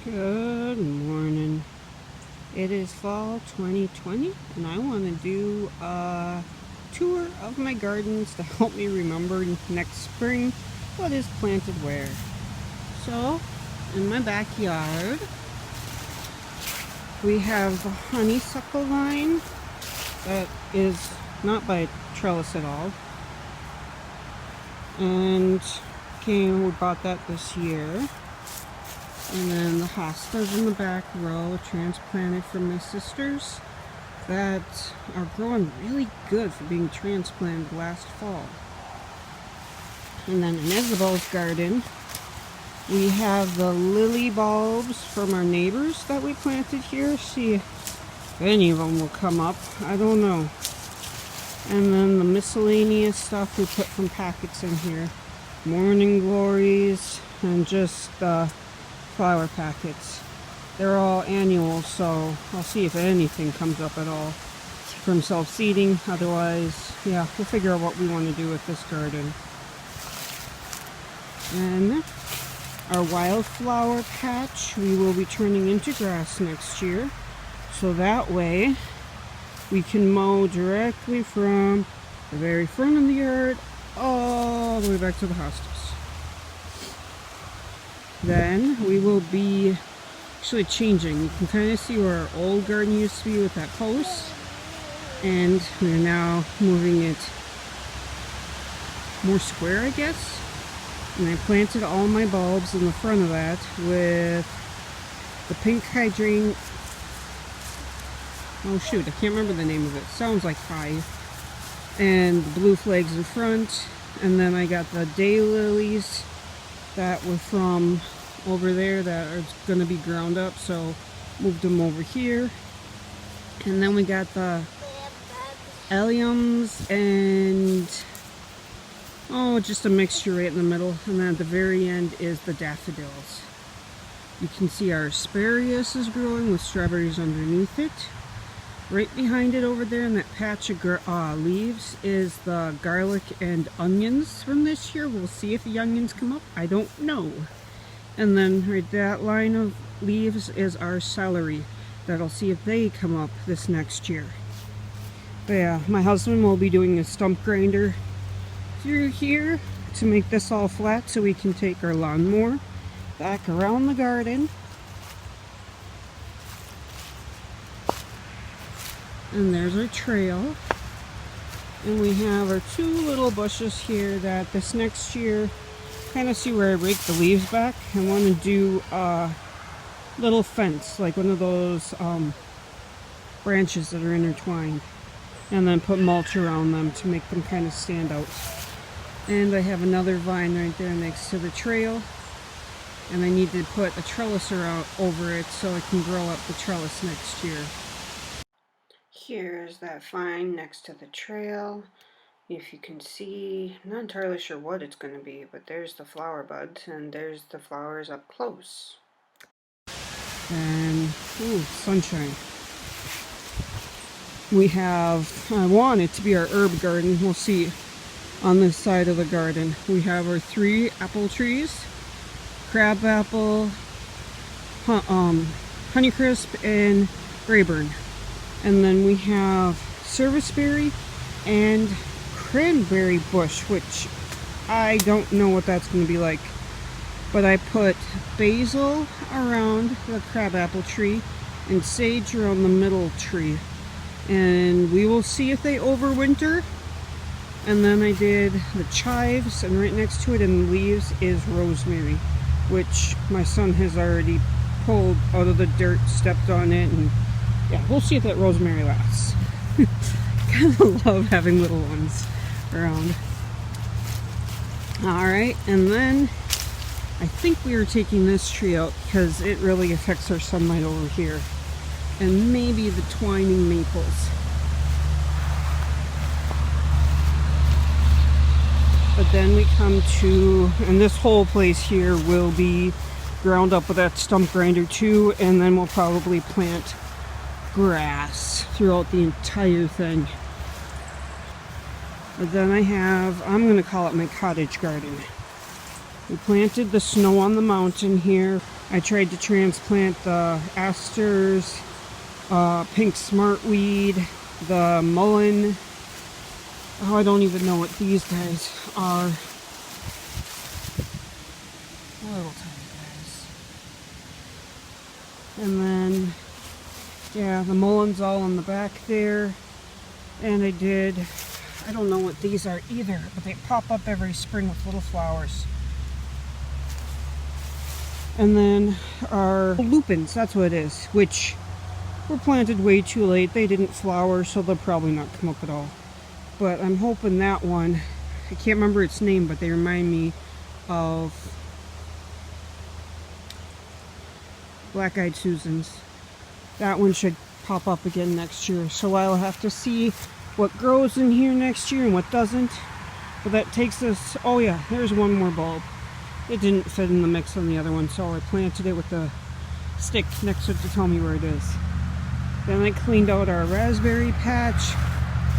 Good morning. It is fall 2020 and I want to do a tour of my gardens to help me remember next spring what is planted where. So, in my backyard, we have a honeysuckle vine that is not by trellis at all. And we bought that this year. And then the hostas in the back row, transplanted from my sisters, that are growing really good for being transplanted last fall. And then in Isabel's garden, we have the lily bulbs from our neighbors that we planted here. See if any of them will come up. I don't know. And then the miscellaneous stuff we put from packets in here. Morning glories and just flower packets. They're all annual, so I'll see if anything comes up at all from self-seeding. Otherwise, yeah, we'll figure out what we want to do with this garden. And our wildflower patch we will be turning into grass next year, so that way we can mow directly from the very front of the yard all the way back to the hostas. Then we will be actually changing. You can kind of see where our old garden used to be with that post, and we're now moving it more square, I guess. And I planted all my bulbs in the front of that with the pink hydrangea. Oh shoot, I can't remember the name of it. Sounds like Hive. And the blue flags in front. And then I got the daylilies that were from over there that are going to be ground up, so moved them over here. And then we got the alliums and just a mixture right in the middle. And then at the very end is the daffodils. You can see our asparagus is growing with strawberries underneath it. Right behind it over there in that patch of leaves is the garlic and onions from this year. We'll see if the onions come up. I don't know. And then right that line of leaves is our celery. That'll see if they come up this next year. But yeah, my husband will be doing a stump grinder through here to make this all flat so we can take our lawnmower back around the garden. And there's our trail. And we have our two little bushes here that this next year, kind of see where I rake the leaves back. I want to do a little fence, like one of those branches that are intertwined. And then put mulch around them to make them kind of stand out. And I have another vine right there next to the trail. And I need to put a trellis over it so I can grow up the trellis next year. Here's that vine next to the trail. If you can see, I'm not entirely sure what it's going to be, but there's the flower buds and there's the flowers up close. And, ooh, sunshine. We have, I want it to be our herb garden. We'll see on this side of the garden. We have our 3 apple trees, crab apple, Honeycrisp, and Rayburn. And then we have serviceberry and cranberry bush, which I don't know what that's going to be like. But I put basil around the crabapple tree and sage around the middle tree. And we will see if they overwinter. And then I did the chives, and right next to it in the leaves is rosemary, which my son has already pulled out of the dirt, stepped on it, and yeah, we'll see if that rosemary lasts. Kind of love having little ones around. Alright, and then I think we are taking this tree out because it really affects our sunlight over here. And maybe the twining maples. But then we come to, and this whole place here will be ground up with that stump grinder too, and then we'll probably plant grass throughout the entire thing. But then I'm going to call it my cottage garden. We planted the snow on the mountain here. I tried to transplant the asters, pink smartweed, the mullein. Oh, I don't even know what these guys are. Little tiny guys. And then, yeah, the mullein's all in the back there. And I don't know what these are either, but they pop up every spring with little flowers. And then our lupins, that's what it is, which were planted way too late. They didn't flower, so they'll probably not come up at all. But I'm hoping that one, I can't remember its name, but they remind me of Black-Eyed Susans. That one should pop up again next year. So I'll have to see what grows in here next year and what doesn't. But that takes us, oh yeah, there's one more bulb. It didn't fit in the mix on the other one, so I planted it with the stick next to it to tell me where it is. Then I cleaned out our raspberry patch.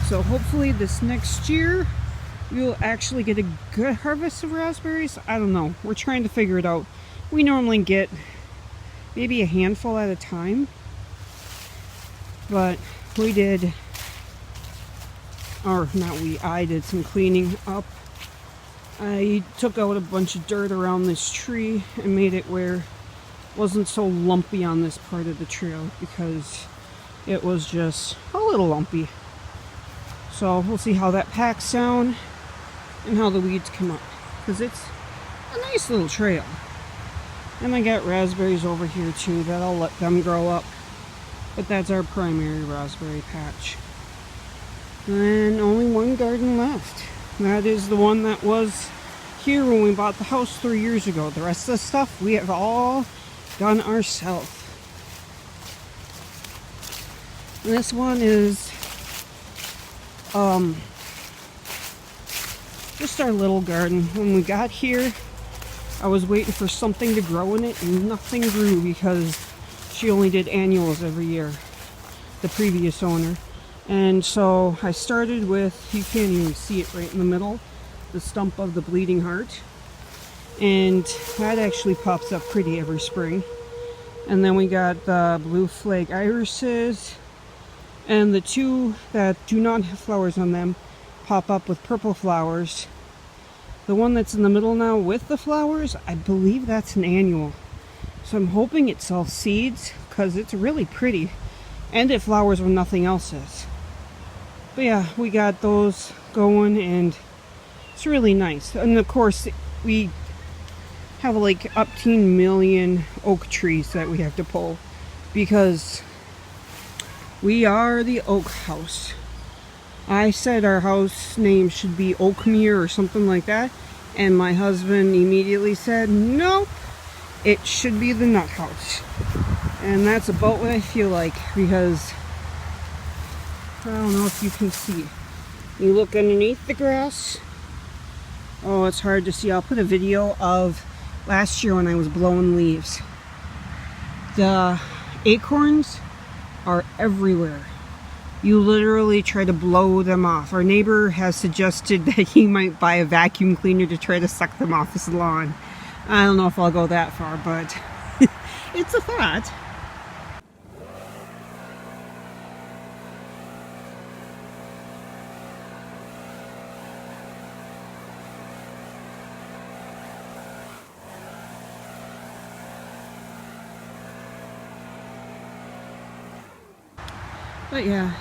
So hopefully this next year we'll actually get a good harvest of raspberries. I don't know. We're trying to figure it out. We normally get maybe a handful at a time. But we did, or not we, I did some cleaning up. I took out a bunch of dirt around this tree and made it where it wasn't so lumpy on this part of the trail because it was just a little lumpy. So we'll see how that packs down and how the weeds come up, because it's a nice little trail. And I got raspberries over here too that I'll let them grow up, but that's our primary raspberry patch. And only one garden left. That is the one that was here when we bought the house 3 years ago. The rest of the stuff we have all done ourselves. And this one is just our little garden. When we got here, I was waiting for something to grow in it and nothing grew because she only did annuals every year, the previous owner. And so I started with, you can't even see it right in the middle, the stump of the bleeding heart. And that actually pops up pretty every spring. And then we got the blue flag irises. And the two that do not have flowers on them pop up with purple flowers. The one that's in the middle now with the flowers, I believe that's an annual. So I'm hoping it sells seeds because it's really pretty. And it flowers when nothing else is. But yeah, we got those going and it's really nice. And of course, we have like up to 1 million oak trees that we have to pull because we are the oak house. I said our house name should be Oakmere or something like that, and my husband immediately said, nope, it should be the Nut House. And that's about what I feel like, because I don't know if you can see. You look underneath the grass. Oh, it's hard to see. I'll put a video of last year when I was blowing leaves. The acorns are everywhere. You literally try to blow them off. Our neighbor has suggested that he might buy a vacuum cleaner to try to suck them off his lawn. I don't know if I'll go that far, but it's a thought. But yeah,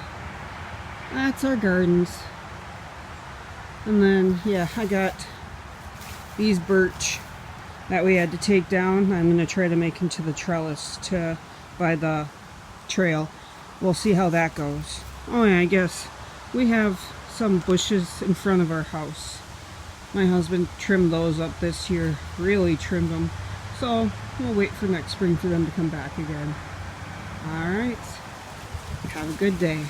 that's our gardens. And then, yeah, I got these birch that we had to take down. I'm going to try to make into the trellis by the trail. We'll see how that goes. Oh yeah, I guess we have some bushes in front of our house. My husband trimmed those up this year, really trimmed them. So we'll wait for next spring for them to come back again. Alright. Have a good day.